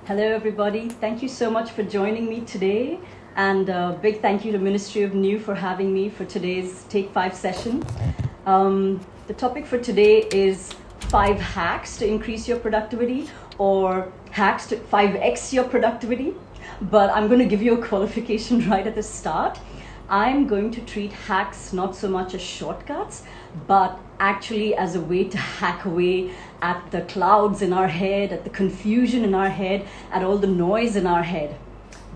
Hello, everybody. Thank you so much for joining me today. And big thank you to Ministry of New for having me for today's Take 5 session. The topic for today is 5 hacks to increase your productivity, or hacks to 5x your productivity. But I'm going to give you a qualification right at the start. I'm going to treat hacks not so much as shortcuts, but actually as a way to hack away at the clouds in our head, at the confusion in our head, at all the noise in our head.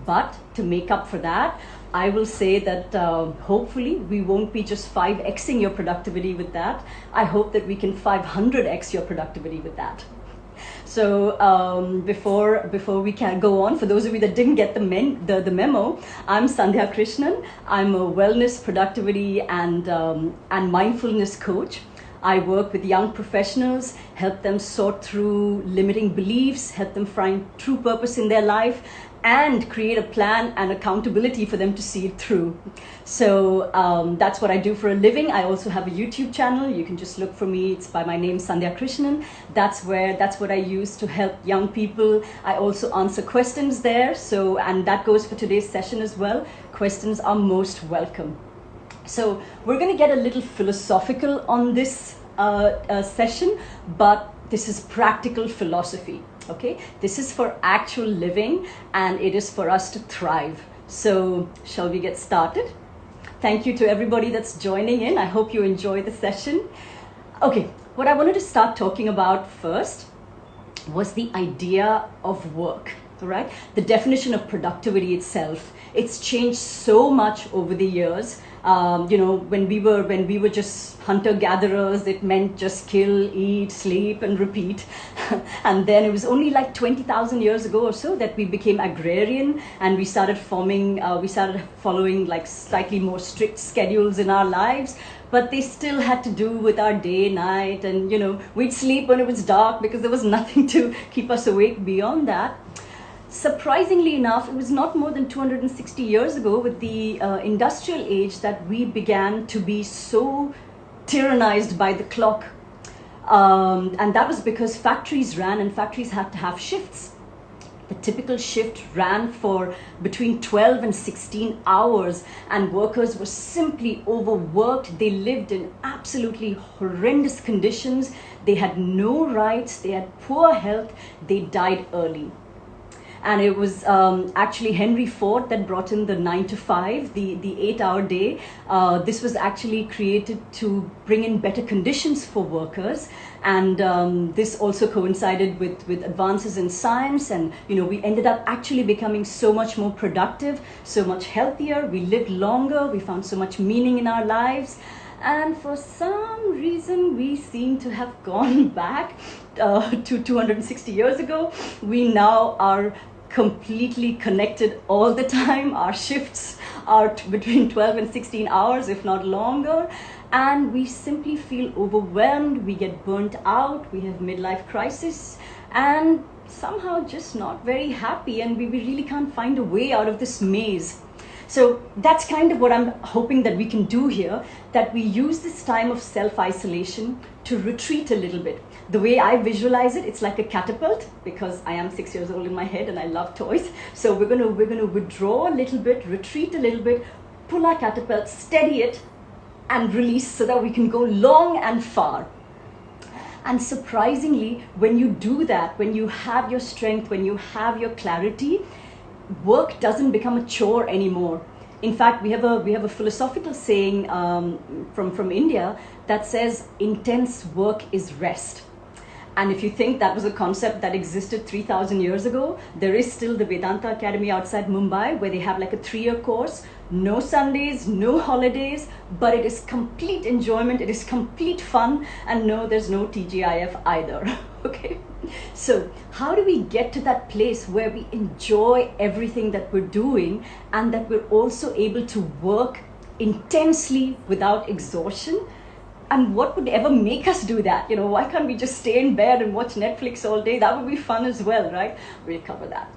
But to make up for that, I will say that hopefully we won't be just 5xing your productivity with that. I hope that we can 500x your productivity with that. So before we can go on, for those of you that didn't get the memo, I'm Sandhya Krishnan. I'm a wellness, productivity, and mindfulness coach. I work with young professionals, help them sort through limiting beliefs, help them find true purpose in their life, and create a plan and accountability for them to see it through. So that's what I do for a living. I also have a YouTube channel. You can just look for me. It's by my name, Sandhya Krishnan. That's what I use to help young people. I also answer questions there. And that goes for today's session as well. Questions are most welcome. So we're going to get a little philosophical on this session, but this is practical philosophy. Okay, this is for actual living, and it is for us to thrive. So shall we get started? Thank you to everybody that's joining in. I hope you enjoy the session. Okay, what I wanted to start talking about first was the idea of work. All right, the definition of productivity itself. It's changed so much over the years. When we were just hunter-gatherers, it meant just kill, eat, sleep, and repeat. And then it was only like 20,000 years ago or so that we became agrarian, and we started following like slightly more strict schedules in our lives. But they still had to do with our day, night, and we'd sleep when it was dark because there was nothing to keep us awake beyond that. Surprisingly enough, it was not more than 260 years ago with the industrial age that we began to be so tyrannized by the clock. And that was because factories ran, and factories had to have shifts. The typical shift ran for between 12 and 16 hours, and workers were simply overworked. They lived in absolutely horrendous conditions. They had no rights. They had poor health. They died early. And it was actually Henry Ford that brought in the 9 to 5, the 8-hour day. This was actually created to bring in better conditions for workers. And this also coincided with advances in science. And, we ended up actually becoming so much more productive, so much healthier. We lived longer. We found so much meaning in our lives. And for some reason, we seem to have gone back to 260 years ago. We now are completely connected all the time. Our shifts are between 12 and 16 hours, if not longer. And we simply feel overwhelmed. We get burnt out. We have midlife crisis. And somehow just not very happy. And we really can't find a way out of this maze. So that's kind of what I'm hoping that we can do here, that we use this time of self-isolation to retreat a little bit. The way I visualize it, it's like a catapult, because I am 6 years old in my head and I love toys. So we're gonna withdraw a little bit, retreat a little bit, pull our catapult, steady it, and release so that we can go long and far. And surprisingly, when you do that, when you have your strength, when you have your clarity, work doesn't become a chore anymore. In fact, we have a philosophical saying from India that says intense work is rest. And if you think that was a concept that existed 3,000 years ago, there is still the Vedanta Academy outside Mumbai where they have like a 3-year course, no Sundays, no holidays, but it is complete enjoyment, it is complete fun, and no, there's no TGIF either. Okay, so how do we get to that place where we enjoy everything that we're doing, and that we're also able to work intensely without exhaustion? And what would ever make us do that? Why can't we just stay in bed and watch Netflix all day? That would be fun as well, right? We'll cover that.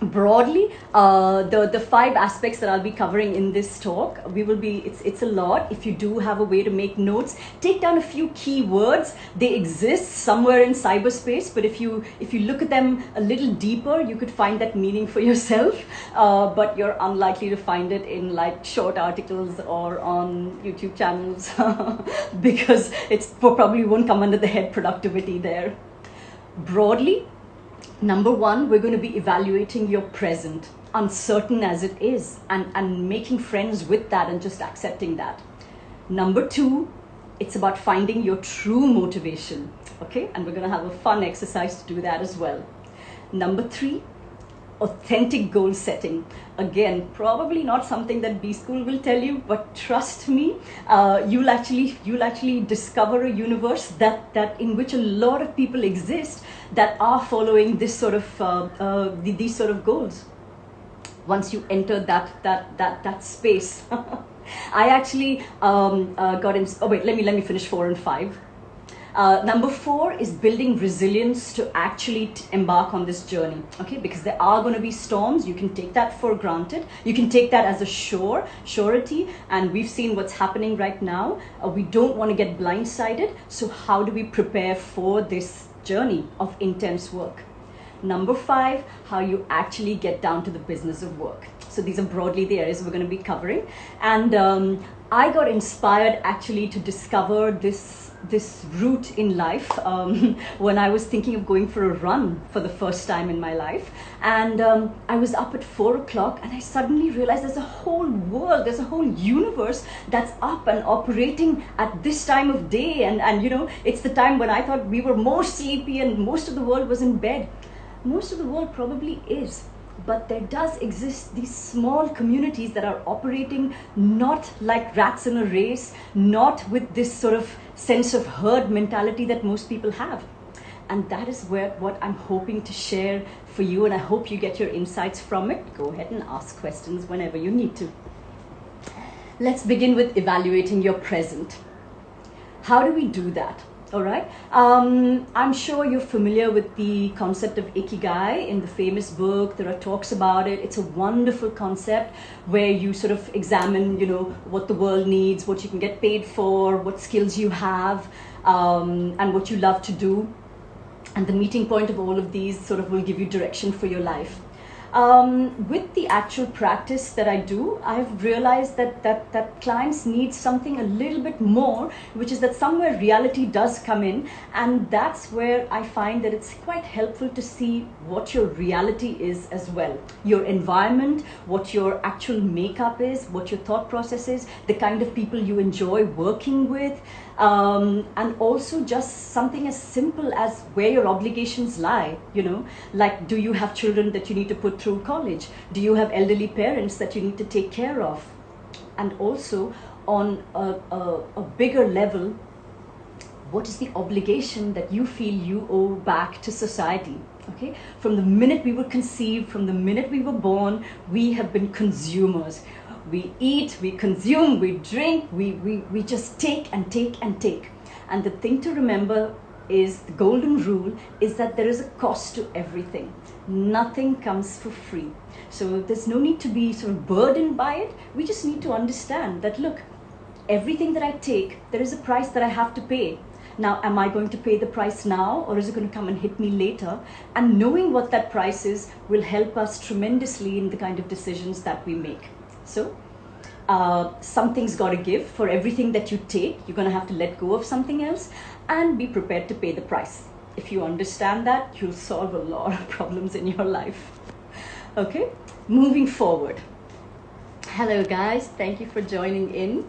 broadly, the 5 aspects that I'll be covering in this talk, it's a lot. If you do have a way to make notes, take down a few key words. They exist somewhere in cyberspace, but if you look at them a little deeper, you could find that meaning for yourself, but you're unlikely to find it in like short articles or on YouTube channels because it's probably won't come under the head productivity there. Broadly, number 1, we're going to be evaluating your present, uncertain as it is, and making friends with that and just accepting that. Number 2, it's about finding your true motivation, okay? And we're going to have a fun exercise to do that as well. Number 3, authentic goal setting. Again, probably not something that B School will tell you, but trust me, you'll actually discover a universe that in which a lot of people exist that are following this sort of these sort of goals. Once you enter that space, I actually got in. Oh wait, let me finish 4 and 5. Number 4 is building resilience to actually embark on this journey, okay? Because there are going to be storms. You can take that for granted. You can take that as a surety, and we've seen what's happening right now. We don't want to get blindsided. So how do we prepare for this journey of intense work? Number 5, how you actually get down to the business of work. So these are broadly the areas we're going to be covering. And I got inspired actually to discover this route in life when I was thinking of going for a run for the first time in my life. And I was up at 4 o'clock and I suddenly realized there's a whole world, there's a whole universe that's up and operating at this time of day. And you know, it's the time when I thought we were more sleepy and most of the world was in bed. Most of the world probably is. But there does exist these small communities that are operating not like rats in a race, not with this sort of sense of herd mentality that most people have. And that is what I'm hoping to share for you, and I hope you get your insights from it. Go ahead and ask questions whenever you need to. Let's begin with evaluating your present. How do we do that? All right. I'm sure you're familiar with the concept of Ikigai in the famous book. There are talks about it. It's a wonderful concept where you sort of examine, you know, what the world needs, what you can get paid for, what skills you have, and what you love to do. And the meeting point of all of these sort of will give you direction for your life. With the actual practice that I do, I've realized that clients need something a little bit more, which is that somewhere reality does come in, and that's where I find that it's quite helpful to see what your reality is as well. Your environment, what your actual makeup is, what your thought process is, the kind of people you enjoy working with, and also just something as simple as where your obligations lie, you know, like do you have children that you need to put through college? Do you have elderly parents that you need to take care of? And also on a bigger level, what is the obligation that you feel you owe back to society? Okay, from the minute we were conceived, from the minute we were born, we have been consumers. We eat, we consume, we drink, we just take and take and take. And the thing to remember is, the golden rule is that there is a cost to everything. Nothing comes for free. So there's no need to be sort of burdened by it. We just need to understand that, look, everything that I take, there is a price that I have to pay. Now, am I going to pay the price now, or is it going to come and hit me later? And knowing what that price is will help us tremendously in the kind of decisions that we make. So something's got to give. For everything that you take, you're going to have to let go of something else and be prepared to pay the price. If you understand that, you'll solve a lot of problems in your life. Okay, moving forward. Hello guys, thank you for joining in.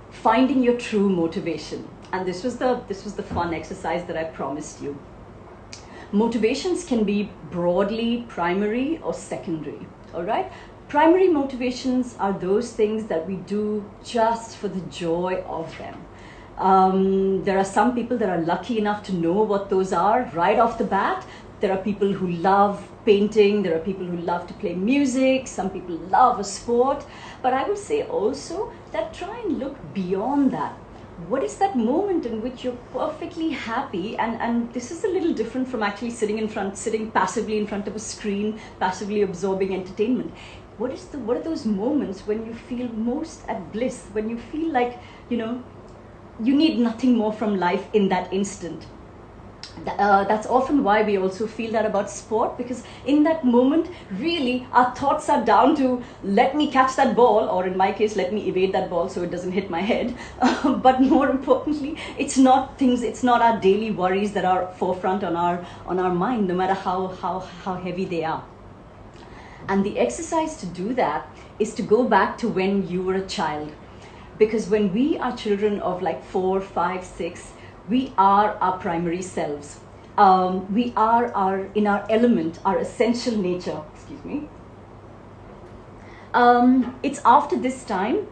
Finding your true motivation. And this was the fun exercise that I promised you. Motivations can be broadly primary or secondary, all right? Primary motivations are those things that we do just for the joy of them. There are some people that are lucky enough to know what those are right off the bat. There are people who love painting, there are people who love to play music, some people love a sport. But I would say also that try and look beyond that. what is that moment in which you're perfectly happy, and this is a little different from actually sitting passively in front of a screen, passively absorbing entertainment. What are those moments when you feel most at bliss, when you feel like, you need nothing more from life in that instant? That's often why we also feel that about sport, because in that moment, really, our thoughts are down to, let me catch that ball, or in my case, let me evade that ball so it doesn't hit my head. But more importantly, it's not our daily worries that are forefront on our mind, no matter how heavy they are. And the exercise to do that is to go back to when you were a child. Because when we are children of like 4, 5, 6, we are our primary selves. We are in our element, our essential nature. Excuse me. It's after this time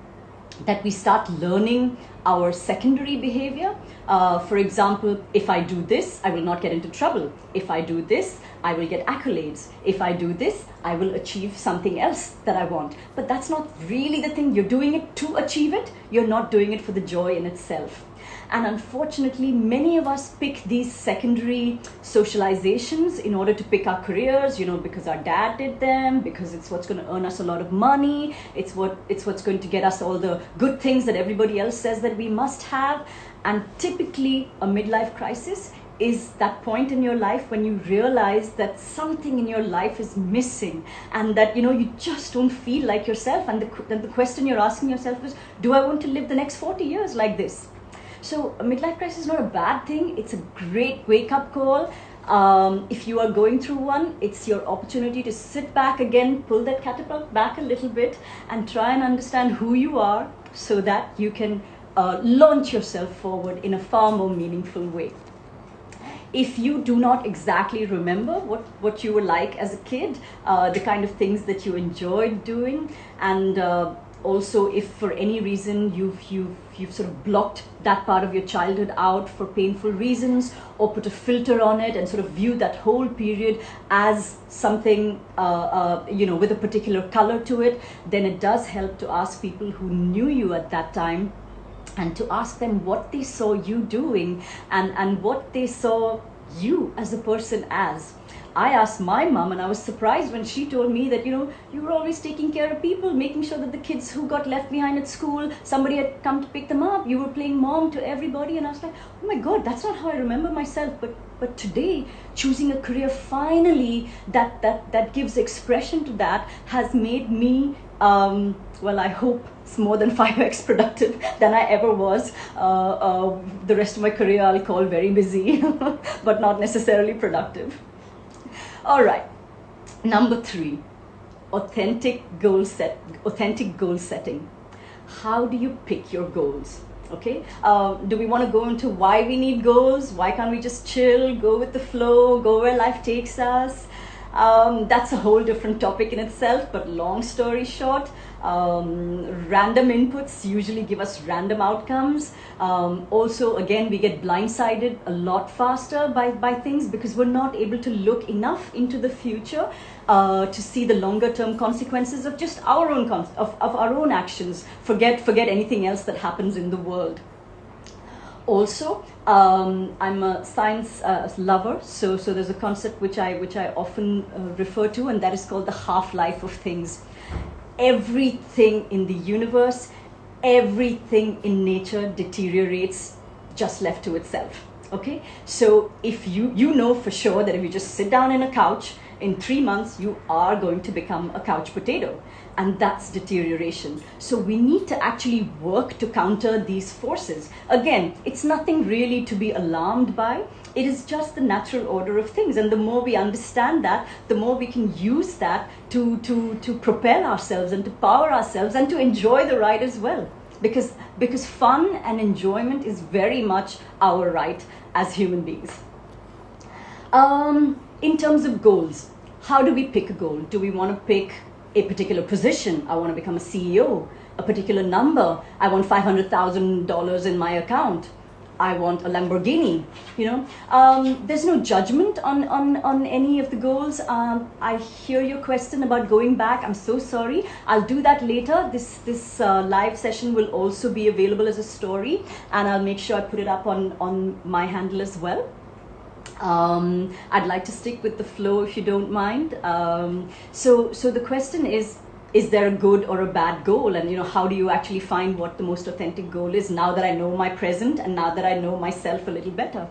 that we start learning our secondary behavior. For example, if I do this, I will not get into trouble. If I do this, I will get accolades. If I do this, I will achieve something else that I want. But that's not really the thing. You're doing it to achieve it. You're not doing it for the joy in itself. And unfortunately, many of us pick these secondary socializations in order to pick our careers, because our dad did them, because it's what's going to earn us a lot of money, it's what's going to get us all the good things that everybody else says that we must have. And typically, a midlife crisis is that point in your life when you realize that something in your life is missing, and that you just don't feel like yourself. And the question you're asking yourself is, do I want to live the next 40 years like this? So a midlife crisis is not a bad thing. It's a great wake-up call. If you are going through one, it's your opportunity to sit back again, pull that catapult back a little bit, and try and understand who you are, so that you can launch yourself forward in a far more meaningful way. If you do not exactly remember what you were like as a kid, the kind of things that you enjoyed doing, and also if for any reason you've sort of blocked that part of your childhood out for painful reasons, or put a filter on it and sort of view that whole period as something with a particular color to it, then it does help to ask people who knew you at that time, and to ask them what they saw you doing, and what they saw you as a person as. I asked my mom, and I was surprised when she told me that, you were always taking care of people, making sure that the kids who got left behind at school, somebody had come to pick them up. You were playing mom to everybody. And I was like, oh my God, that's not how I remember myself. But today, choosing a career finally that gives expression to that has made me, I hope it's more than 5x productive than I ever was. The rest of my career I'll call very busy, but not necessarily productive. All right, number 3, authentic goal setting. How do you pick your goals? Okay, do we want to go into why we need goals? Why can't we just chill, go with the flow, go where life takes us? That's a whole different topic in itself, but long story short, random inputs usually give us random outcomes. Also, again, we get blindsided a lot faster by things, because we're not able to look enough into the future to see the longer term consequences of just our own of our own actions. Forget anything else that happens in the world. Also, I'm a science lover, so there's a concept which I often refer to, and that is called the half-life of things. Everything in the universe, everything in nature deteriorates just left to itself. Okay, so if you know for sure that if you just sit down in a couch, in 3 months you are going to become a couch potato, and that's deterioration. So we need to actually work to counter these forces. Again, it's nothing really to be alarmed by. It is just the natural order of things, and the more we understand that, the more we can use that to propel ourselves and to power ourselves and to enjoy the ride as well. Because fun and enjoyment is very much our right as human beings. In terms of goals, how do we pick a goal? Do we want to pick a particular position? I want to become a CEO. A particular number. I want $500,000 in my account. I want a Lamborghini, there's no judgment on any of the goals. I hear your question about going back. I'm so sorry. I'll do that later. This live session will also be available as a story, and I'll make sure I put it up on my handle as well. I'd like to stick with the flow if you don't mind. So the question is there a good or a bad goal, and how do you actually find what the most authentic goal is now that I know my present and now that I know myself a little better?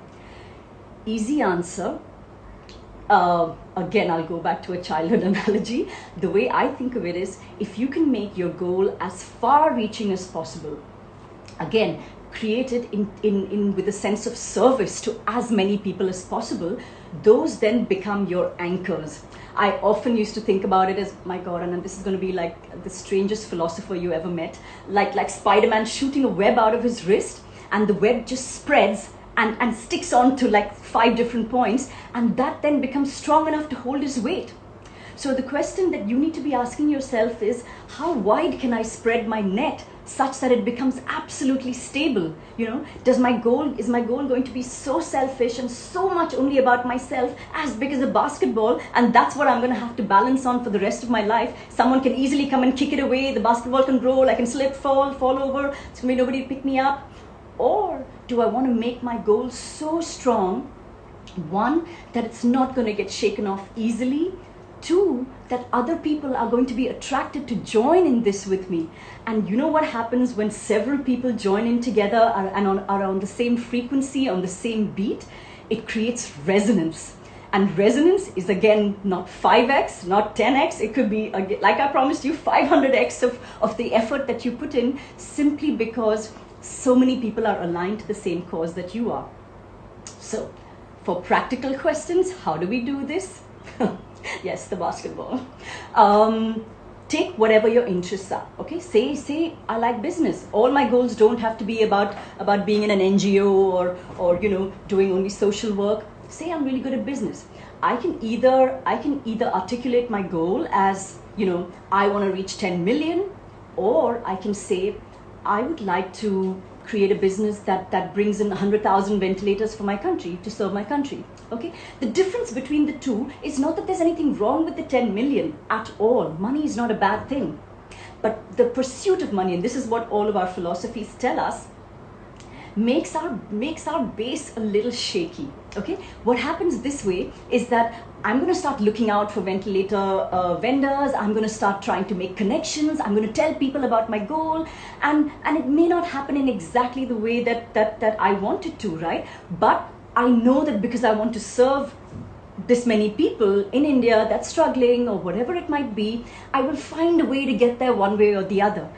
Easy answer. Again, I'll go back to a childhood analogy. The way I think of it is, if you can make your goal as far reaching as possible, again, created in with a sense of service to as many people as possible, those then become your anchors. I often used to think about it as, my God, and this is going to be like the strangest philosopher you ever met, like Spider-Man shooting a web out of his wrist, and the web just spreads and sticks on to like 5 different points, and that then becomes strong enough to hold his weight. So the question that you need to be asking yourself is, how wide can I spread my net such that it becomes absolutely stable? Is my goal going to be so selfish and so much only about myself, as big as a basketball, and that's what I'm going to have to balance on for the rest of my life? Someone can easily come and kick it away, the basketball can roll, I can slip, fall over, it's going to be nobody to pick me up. Or do I want to make my goal so strong, one, that it's not going to get shaken off easily, 2, that other people are going to be attracted to join in this with me? And you know what happens when several people join in together and are on the same frequency, on the same beat? It creates resonance. And resonance is, again, not 5x, not 10x. It could be, like I promised you, 500x of the effort that you put in, simply because so many people are aligned to the same cause that you are. So, for practical questions, how do we do this? Yes, the basketball. Take whatever your interests are. Okay, say I like business. All my goals don't have to be about being in an NGO or doing only social work. Say I'm really good at business. I can either articulate my goal as, I want to reach 10 million, or I can say I would like to create a business that brings in 100,000 ventilators for my country, to serve my country. Okay, the difference between the two is not that there's anything wrong with the 10 million at all. Money is not a bad thing, but the pursuit of money, and this is what all of our philosophies tell us, makes our base a little shaky. Okay, what happens this way is that I'm going to start looking out for ventilator vendors. I'm going to start trying to make connections. I'm going to tell people about my goal, and it may not happen in exactly the way that I want it to, right? But I know that because I want to serve this many people in India that's struggling or whatever it might be, I will find a way to get there one way or the other.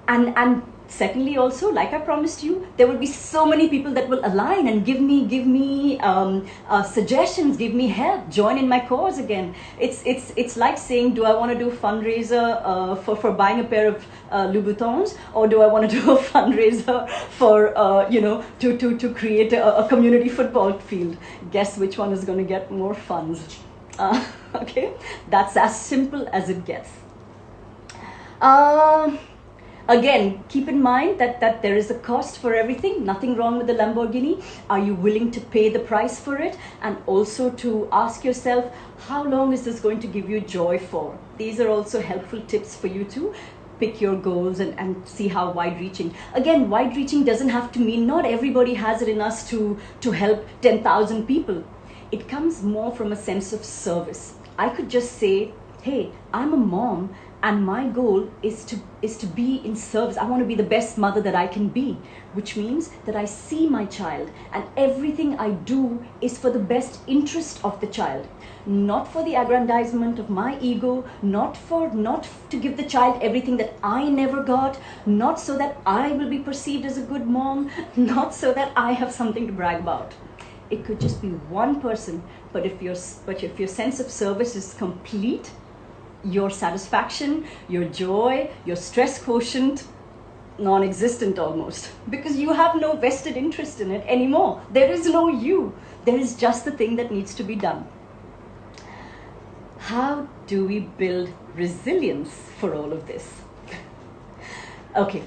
And secondly, also, like I promised you, there will be so many people that will align and give me suggestions, give me help, join in my cause again. It's like saying, do I want to do a fundraiser for buying a pair of Louboutins, or do I want to do a fundraiser for to create a community football field? Guess which one is going to get more funds? Okay, that's as simple as it gets. Again, keep in mind that there is a cost for everything. Nothing wrong with the Lamborghini. Are you willing to pay the price for it? And also to ask yourself, how long is this going to give you joy for? These are also helpful tips for you to pick your goals and see how wide-reaching. Again, wide-reaching doesn't have to mean not everybody has it in us to help 10,000 people. It comes more from a sense of service. I could just say, hey, I'm a mom, and my goal is to be in service. I want to be the best mother that I can be, which means that I see my child, and everything I do is for the best interest of the child, not for the aggrandizement of my ego, not to give the child everything that I never got, not so that I will be perceived as a good mom, not so that I have something to brag about. It could just be one person, but if your sense of service is complete, your satisfaction, your joy, your stress quotient, non-existent almost, because you have no vested interest in it anymore. There is no you. There is just the thing that needs to be done. How do we build resilience for all of this? Okay.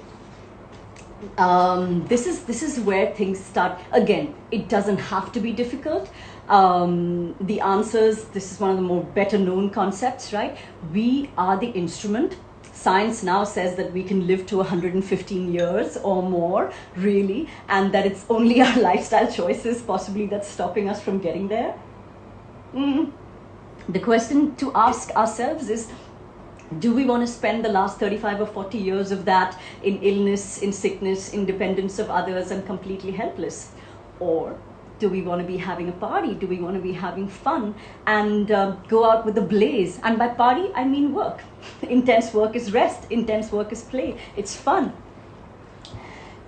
This is where things start. Again, it doesn't have to be difficult. The answers, this is one of the more better known concepts, right? We are the instrument. Science now says that we can live to 115 years or more, really, and that it's only our lifestyle choices possibly that's stopping us from getting there. The question to ask ourselves is, do we want to spend the last 35 or 40 years of that in illness, in sickness, in dependence of others, and completely helpless? Or do we want to be having a party? Do we want to be having fun and go out with a blaze? And by party, I mean work. Intense work is rest. Intense work is play. It's fun.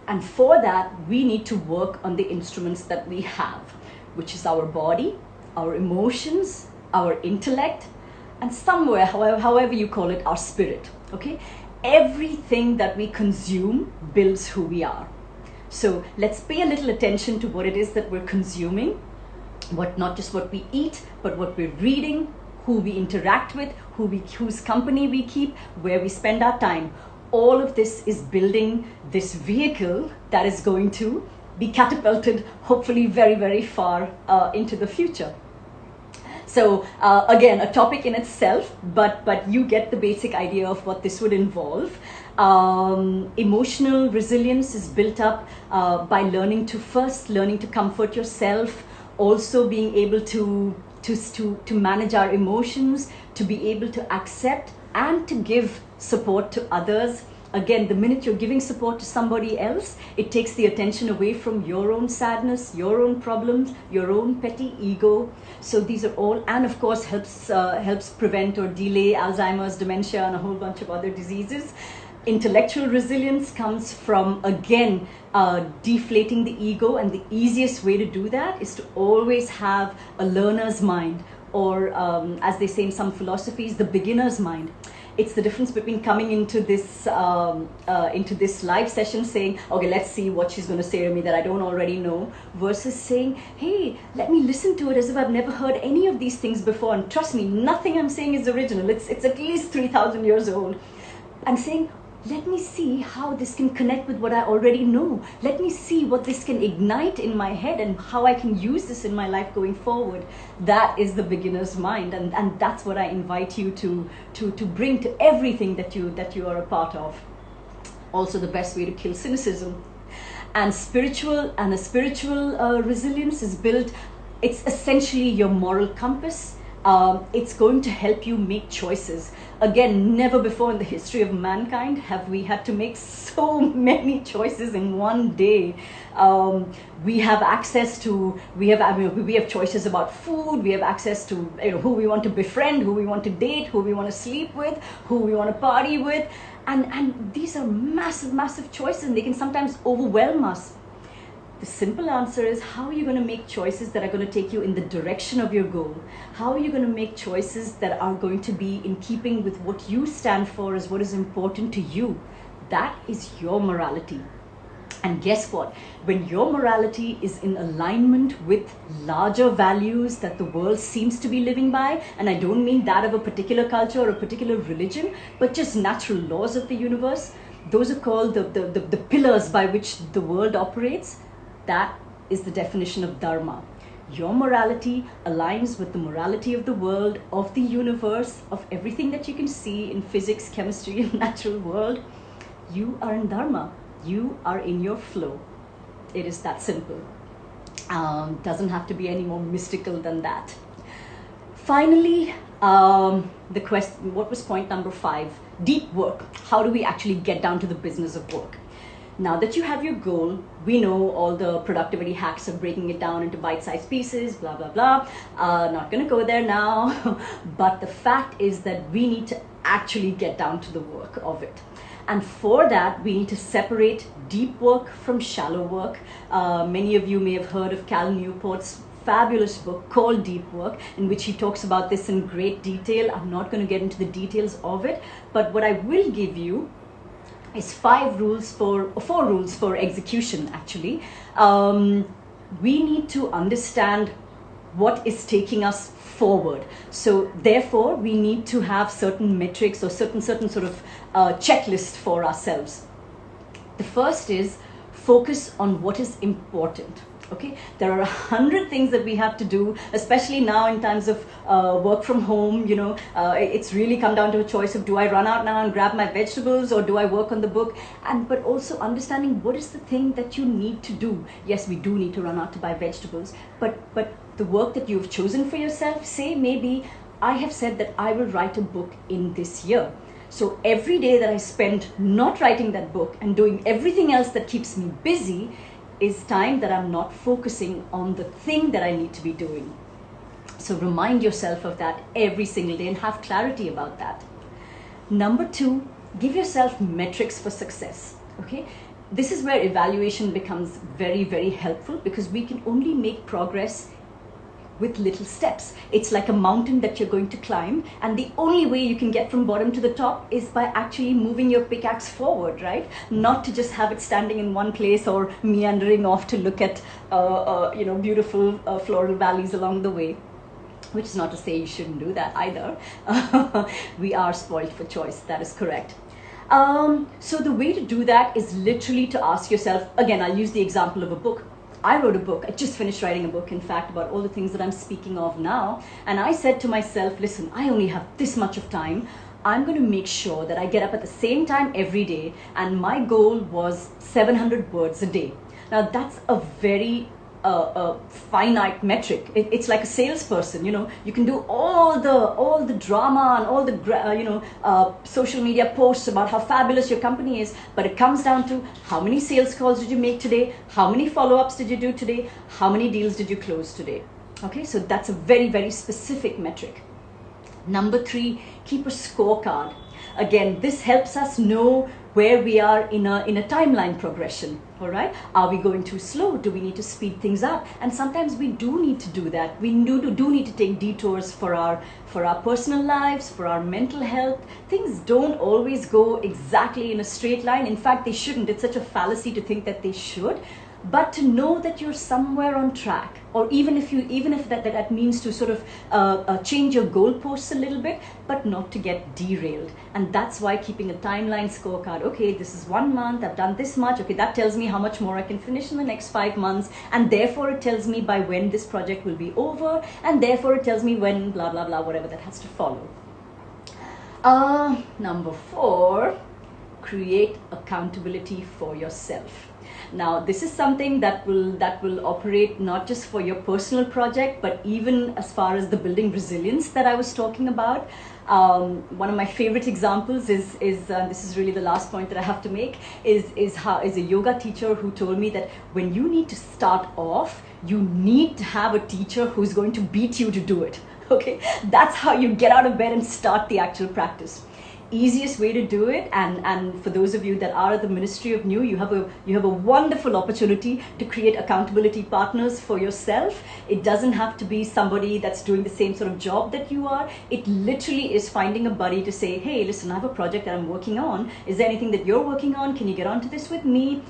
And for that, we need to work on the instruments that we have, which is our body, our emotions, our intellect, and somewhere, however you call it, our spirit. Okay? Everything that we consume builds who we are. So let's pay a little attention to what it is that we're consuming, not just what we eat, but what we're reading, who we interact with, whose company we keep, where we spend our time. All of this is building this vehicle that is going to be catapulted, hopefully very, very far into the future. So again, a topic in itself, but you get the basic idea of what this would involve. Emotional resilience is built up by learning to comfort yourself, also being able to manage our emotions, to be able to accept and to give support to others. Again, the minute you're giving support to somebody else, it takes the attention away from your own sadness, your own problems, your own petty ego. So these are all, and of course helps prevent or delay Alzheimer's, dementia, and a whole bunch of other diseases. Intellectual resilience comes from, again, deflating the ego, and the easiest way to do that is to always have a learner's mind, or as they say in some philosophies, the beginner's mind. It's the difference between coming into this live session saying, okay, let's see what she's going to say to me that I don't already know, versus saying, hey, let me listen to it as if I've never heard any of these things before, and trust me, nothing I'm saying is original. It's at least 3,000 years old. And saying, let me see how this can connect with what I already know. Let me see what this can ignite in my head and how I can use this in my life going forward. That is the beginner's mind, and that's what I invite you to bring to everything that you are a part of. Also, the best way to kill cynicism. And a spiritual resilience is built. It's essentially your moral compass. It's going to help you make choices. Again, never before in the history of mankind have we had to make so many choices in one day. We have access to, we have choices about food, we have access to who we want to befriend, who we want to date, who we want to sleep with, who we want to party with. And these are massive, massive choices, and they can sometimes overwhelm us. The simple answer is, how are you going to make choices that are going to take you in the direction of your goal? How are you going to make choices that are going to be in keeping with what you stand for as what is important to you? That is your morality. And guess what? When your morality is in alignment with larger values that the world seems to be living by, and I don't mean that of a particular culture or a particular religion, but just natural laws of the universe, those are called the pillars by which the world operates. That is the definition of dharma. Your morality aligns with the morality of the world, of the universe, of everything that you can see in physics, chemistry, and natural world. You are in dharma. You are in your flow. It is that simple. Doesn't have to be any more mystical than that. Finally, the question, what was point number 5? Deep work. How do we actually get down to the business of work? Now that you have your goal, we know all the productivity hacks of breaking it down into bite-sized pieces, blah, blah, blah. Not going to go there now. But the fact is that we need to actually get down to the work of it. And for that, we need to separate deep work from shallow work. Many of you may have heard of Cal Newport's fabulous book called Deep Work, in which he talks about this in great detail. I'm not going to get into the details of it, but what I will give you is 4 rules for execution, actually. We need to understand what is taking us forward. So therefore, we need to have certain metrics or certain sort of checklist for ourselves. The first is focus on what is important. Okay, there are 100 things that we have to do, especially now in times of work from home. It's really come down to a choice of, do I run out now and grab my vegetables, or do I work on the book? But also understanding what is the thing that you need to do. Yes, we do need to run out to buy vegetables, but the work that you've chosen for yourself, say maybe I have said that I will write a book in this year. So every day that I spend not writing that book and doing everything else that keeps me busy is time that I'm not focusing on the thing that I need to be doing. So remind yourself of that every single day and have clarity about that. Number 2, give yourself metrics for success. Okay, this is where evaluation becomes very, very helpful, because we can only make progress with little steps. It's like a mountain that you're going to climb, and the only way you can get from bottom to the top is by actually moving your pickaxe forward, right? Not to just have it standing in one place or meandering off to look at beautiful floral valleys along the way. Which is not to say you shouldn't do that either. We are spoiled for choice, that is correct. So the way to do that is literally to ask yourself, again, I'll use the example of a book. I wrote a book. I just finished writing a book, in fact, about all the things that I'm speaking of now. And I said to myself, listen, I only have this much of time. I'm going to make sure that I get up at the same time every day. And my goal was 700 words a day. Now, that's a very finite metric. It's like a salesperson. You can do all the drama and all the social media posts about how fabulous your company is, but it comes down to how many sales calls did you make today, how many follow-ups did you do today, how many deals did you close today. Okay, so that's a very, very specific metric. Number 3, keep a scorecard. Again, this helps us know where we are in a timeline progression. All right, are we going too slow? Do we need to speed things up? And sometimes we do need to do that. We do need to take detours for our personal lives, for our mental health. Things don't always go exactly in a straight line. In fact, they shouldn't. It's such a fallacy to think that they should. But to know that you're somewhere on track, or even if that means to sort of change your goalposts a little bit, but not to get derailed. And that's why keeping a timeline scorecard. Okay, this is 1 month, I've done this much. Okay, that tells me how much more I can finish in the next 5 months, and therefore it tells me by when this project will be over, and therefore it tells me when blah blah blah, whatever that has to follow. Number 4, create accountability for yourself. Now, this is something that will operate not just for your personal project, but even as far as the building resilience that I was talking about. One of my favorite examples is this is really the last point that I have to make, is a yoga teacher who told me that when you need to start off, you need to have a teacher who's going to beat you to do it. Okay, that's how you get out of bed and start the actual practice. Easiest way to do it, and for those of you that are at the Ministry of New, you have a wonderful opportunity to create accountability partners for yourself. It doesn't have to be somebody that's doing the same sort of job that you are. It literally is finding a buddy to say, hey, listen, I have a project that I'm working on. Is there anything that you're working on? Can you get onto this with me?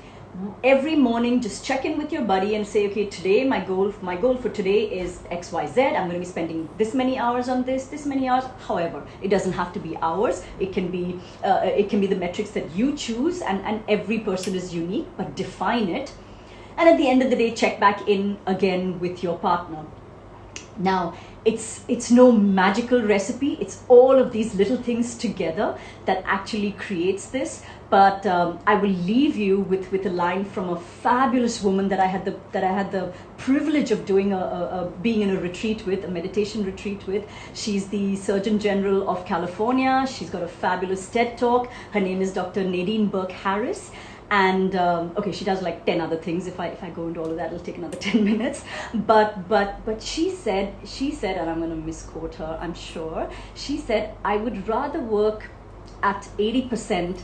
Every morning, just check in with your buddy and say, okay, today my goal for today is XYZ. I'm going to be spending this many hours on this many hours. However, it doesn't have to be hours. It can be the metrics that you choose, and every person is unique, but define it. And at the end of the day, check back in again with your partner. Now, it's no magical recipe. It's all of these little things together that actually creates this. But I will leave you with a line from a fabulous woman that I had the privilege of doing being in a retreat with, a meditation retreat with. She's the Surgeon General of California. She's got a fabulous TED Talk. Her name is Dr. Nadine Burke Harris. And okay, she does like 10 other things. If I go into all of that, it'll take another 10 minutes. But she said, and I'm going to misquote her, I'm sure. She said, I would rather work at 80%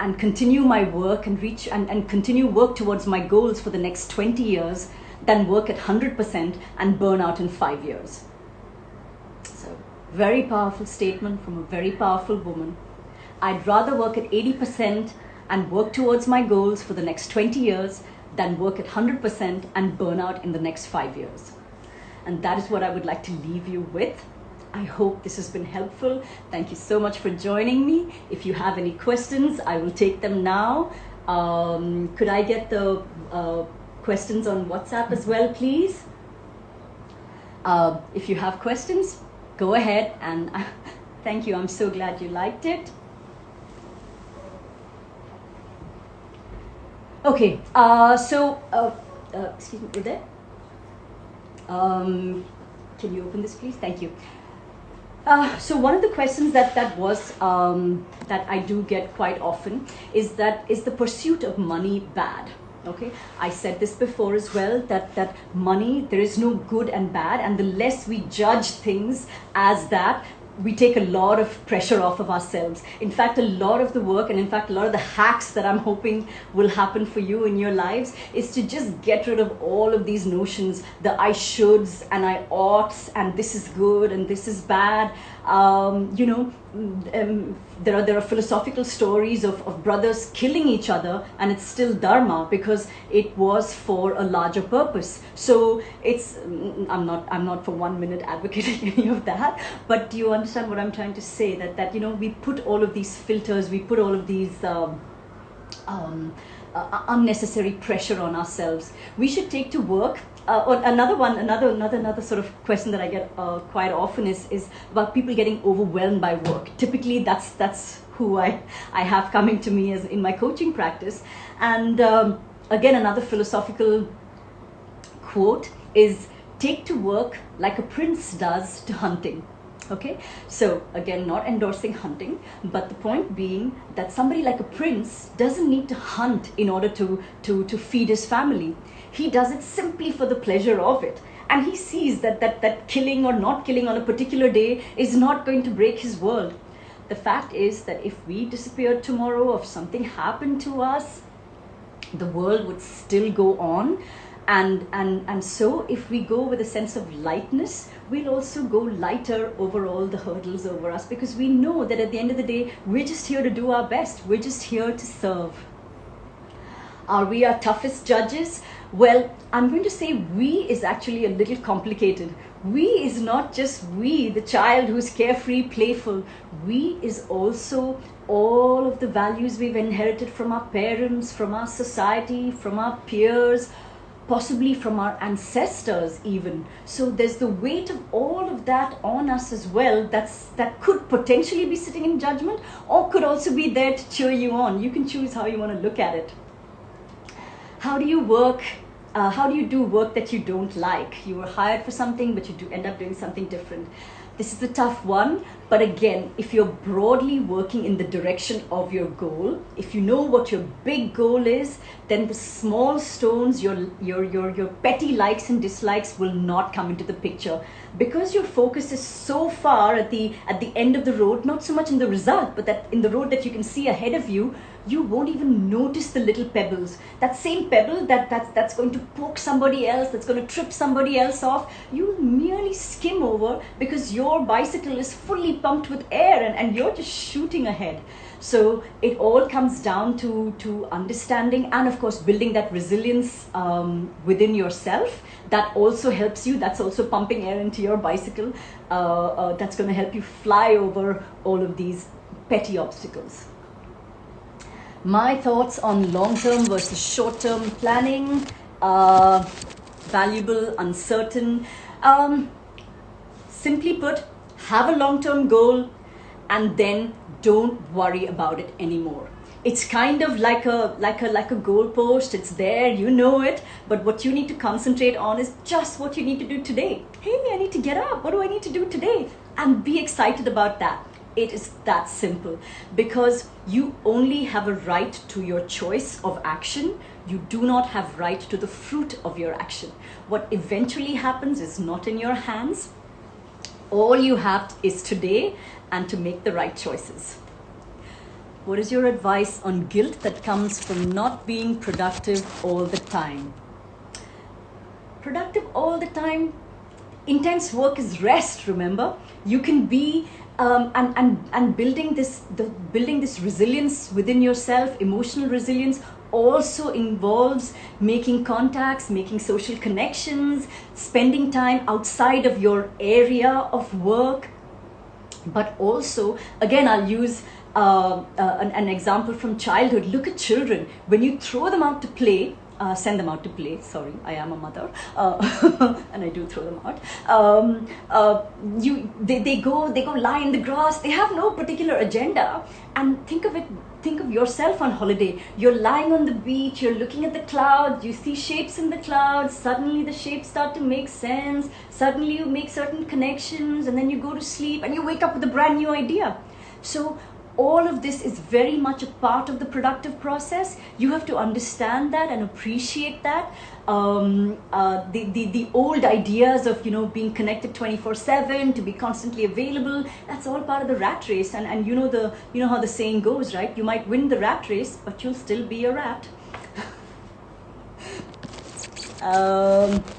and continue my work and reach and continue work towards my goals for the next 20 years than work at 100% and burn out in 5 years. So, very powerful statement from a very powerful woman. I'd rather work at 80% and work towards my goals for the next 20 years than work at 100% and burn out in the next 5 years. And that is what I would like to leave you with. I hope this has been helpful. Thank you so much for joining me. If you have any questions, I will take them now. Could I get the questions on WhatsApp as well, please? If you have questions, go ahead, and thank you. I'm so glad you liked it. Okay, excuse me, you there? Can you open this, please? Thank you. So one of the questions that I do get quite often is the pursuit of money bad? Okay, I said this before as well, that money, there is no good and bad, and the less we judge things as that, we take a lot of pressure off of ourselves. In fact, a lot of the work, and in fact a lot of the hacks that I'm hoping will happen for you in your lives, is to just get rid of all of these notions, the I shoulds and I oughts, and this is good and this is bad. There are philosophical stories of brothers killing each other, and it's still dharma because it was for a larger purpose. So it's I'm not for 1 minute advocating any of that, but do you understand what I'm trying to say? That we put all of these filters, we put all of these unnecessary pressure on ourselves. We should take to work. Another sort of question that I get quite often is about people getting overwhelmed by work. Typically, that's who I have coming to me as in my coaching practice. And again, another philosophical quote is, "Take to work like a prince does to hunting." Okay, so again, not endorsing hunting, but the point being that somebody like a prince doesn't need to hunt in order to feed his family. He does it simply for the pleasure of it. And he sees that killing or not killing on a particular day is not going to break his world. The fact is that if we disappeared tomorrow, or if something happened to us, the world would still go on. And so if we go with a sense of lightness, we'll also go lighter over all the hurdles over us, because we know that at the end of the day, we're just here to do our best. We're just here to serve. Are we our toughest judges? Well, I'm going to say we is actually a little complicated. We is not just we, the child who's carefree, playful. We is also all of the values we've inherited from our parents, from our society, from our peers, possibly from our ancestors even. So there's the weight of all of that on us as well, that could potentially be sitting in judgment, or could also be there to cheer you on. You can choose how you want to look at it. How do you work? How do you do work that you don't like? You were hired for something, but you do end up doing something different. This is the tough one, but again, if you're broadly working in the direction of your goal, if you know what your big goal is, then the small stones, your petty likes and dislikes will not come into the picture, because your focus is so far at the end of the road, not so much in the result, but that in the road that you can see ahead of you. You won't even notice the little pebbles. That same pebble that's going to poke somebody else, that's going to trip somebody else off, you merely skim over, because your bicycle is fully pumped with air and you're just shooting ahead. So it all comes down to understanding, and of course building that resilience within yourself. That also helps you. That's also pumping air into your bicycle. That's going to help you fly over all of these petty obstacles. My thoughts on long-term versus short-term planning, valuable, uncertain. Simply put, have a long-term goal and then don't worry about it anymore. It's kind of like a goal post. It's there, you know it, but what you need to concentrate on is just what you need to do today. Hey, I need to get up. What do I need to do today? And be excited about that. It is that simple, because you only have a right to your choice of action. You do not have right to the fruit of your action. What eventually happens is not in your hands. All you have is today and to make the right choices. What is your advice on guilt that comes from not being productive all the time? Productive all the time? Intense work is rest, remember? You can be and building this resilience within yourself, emotional resilience, also involves making contacts, making social connections, spending time outside of your area of work. But also, again, I'll use an example from childhood. Look at children. When you throw them out to play, send them out to play. Sorry, I am a mother, and I do throw them out. They go lie in the grass. They have no particular agenda. And think of it. Think of yourself on holiday. You're lying on the beach. You're looking at the clouds. You see shapes in the clouds. Suddenly, the shapes start to make sense. Suddenly, you make certain connections, and then you go to sleep, and you wake up with a brand new idea. So all of this is very much a part of the productive process. You have to understand that and appreciate that. The old ideas of being connected 24/7, to be constantly available, that's all part of the rat race. And you know how the saying goes, right? You might win the rat race, but you'll still be a rat.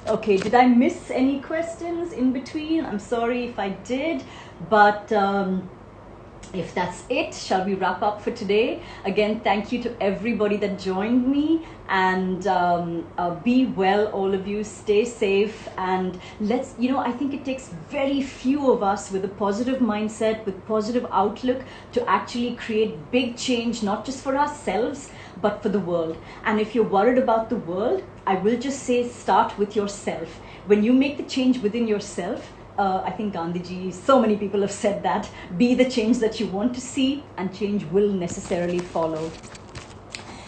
Okay, did I miss any questions in between? I'm sorry if I did, but if that's it, shall we wrap up for today? Again, thank you to everybody that joined me, and be well, all of you. Stay safe, and I think it takes very few of us with a positive mindset, with positive outlook, to actually create big change, not just for ourselves, but for the world. And if you're worried about the world, I will just say, start with yourself. When you make the change within yourself, I think Gandhiji, so many people have said that, be the change that you want to see, and change will necessarily follow.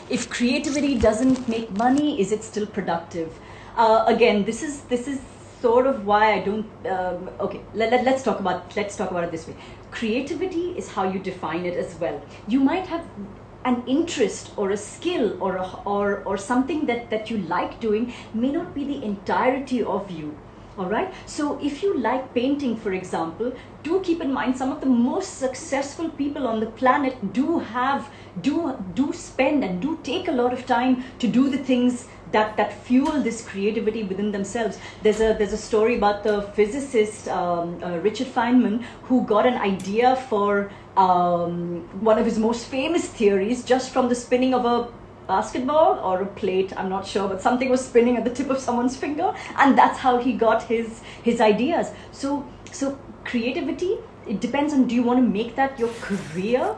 If creativity doesn't make money, is it still productive? Again, this is sort of why I don't. Okay, let's talk about it this way. Creativity is how you define it as well. You might have an interest or a skill or something that you like doing, may not be the entirety of you. All right. So if you like painting, for example, do keep in mind some of the most successful people on the planet do spend and do take a lot of time to do the things that fuel this creativity within themselves. There's a story about the physicist Richard Feynman, who got an idea for one of his most famous theories just from the spinning of a basketball or a plate, I'm not sure, but something was spinning at the tip of someone's finger, and that's how he got his ideas. So creativity, it depends on, do you want to make that your career?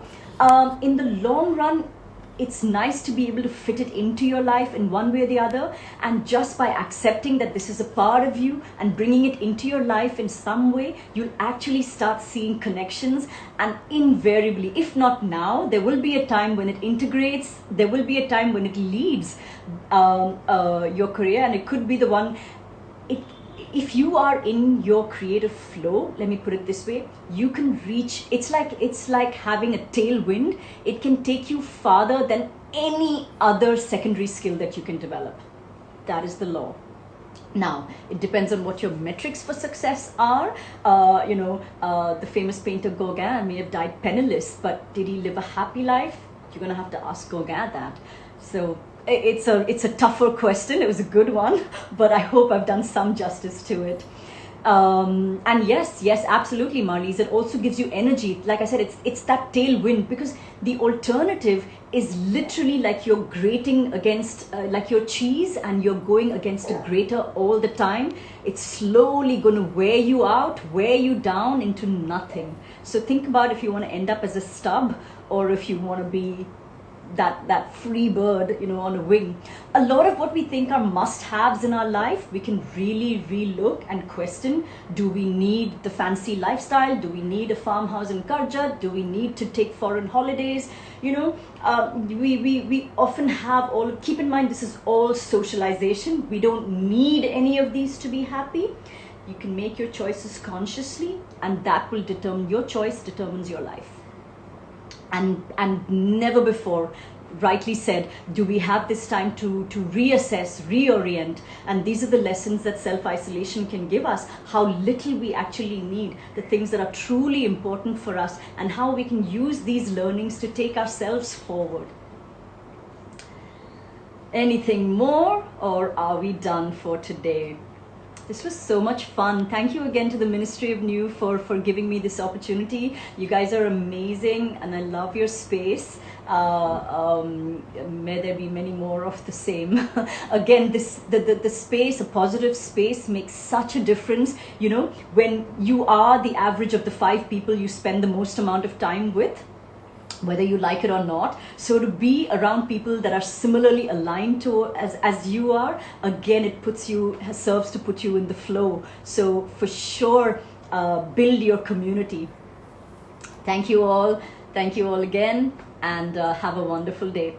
In the long run, it's nice to be able to fit it into your life in one way or the other, and just by accepting that this is a part of you and bringing it into your life in some way, you'll actually start seeing connections. And invariably, if not now, there will be a time when it integrates, there will be a time when it leads your career, and it could be the one. If you are in your creative flow, let me put it this way, you can reach, it's like having a tailwind. It can take you farther than any other secondary skill that you can develop. That is the law. Now, it depends on what your metrics for success are. The famous painter Gauguin may have died penniless, but did he live a happy life? You're going to have to ask Gauguin that. So it's a tougher question. It was a good one, but I hope I've done some justice to it. And yes, absolutely, Marlies. It also gives you energy. Like I said, it's that tailwind, because the alternative is literally like you're grating against, like your cheese, and you're going against a grater all the time. It's slowly going to wear you out, wear you down into nothing. So think about if you want to end up as a stub, or if you want to be that free bird, on a wing. A lot of what we think are must-haves in our life, we can really relook and question. Do we need the fancy lifestyle? Do we need a farmhouse in Karjat? Do we need to take foreign holidays? We often have all, keep in mind, this is all socialization. We don't need any of these to be happy. You can make your choices consciously, and that will determine, your choice determines your life. And never before, rightly said, do we have this time to reassess, reorient. And these are the lessons that self-isolation can give us, how little we actually need, the things that are truly important for us, and how we can use these learnings to take ourselves forward. Anything more, or are we done for today? This was so much fun. Thank you again to the Ministry of New for giving me this opportunity. You guys are amazing and I love your space. May there be many more of the same. Again, the space, a positive space, makes such a difference. You know, when you are the average of the 5 people you spend the most amount of time with, whether you like it or not. So to be around people that are similarly aligned to as you are, again, it serves to put you in the flow. So for sure, build your community. Thank you all again, and have a wonderful day.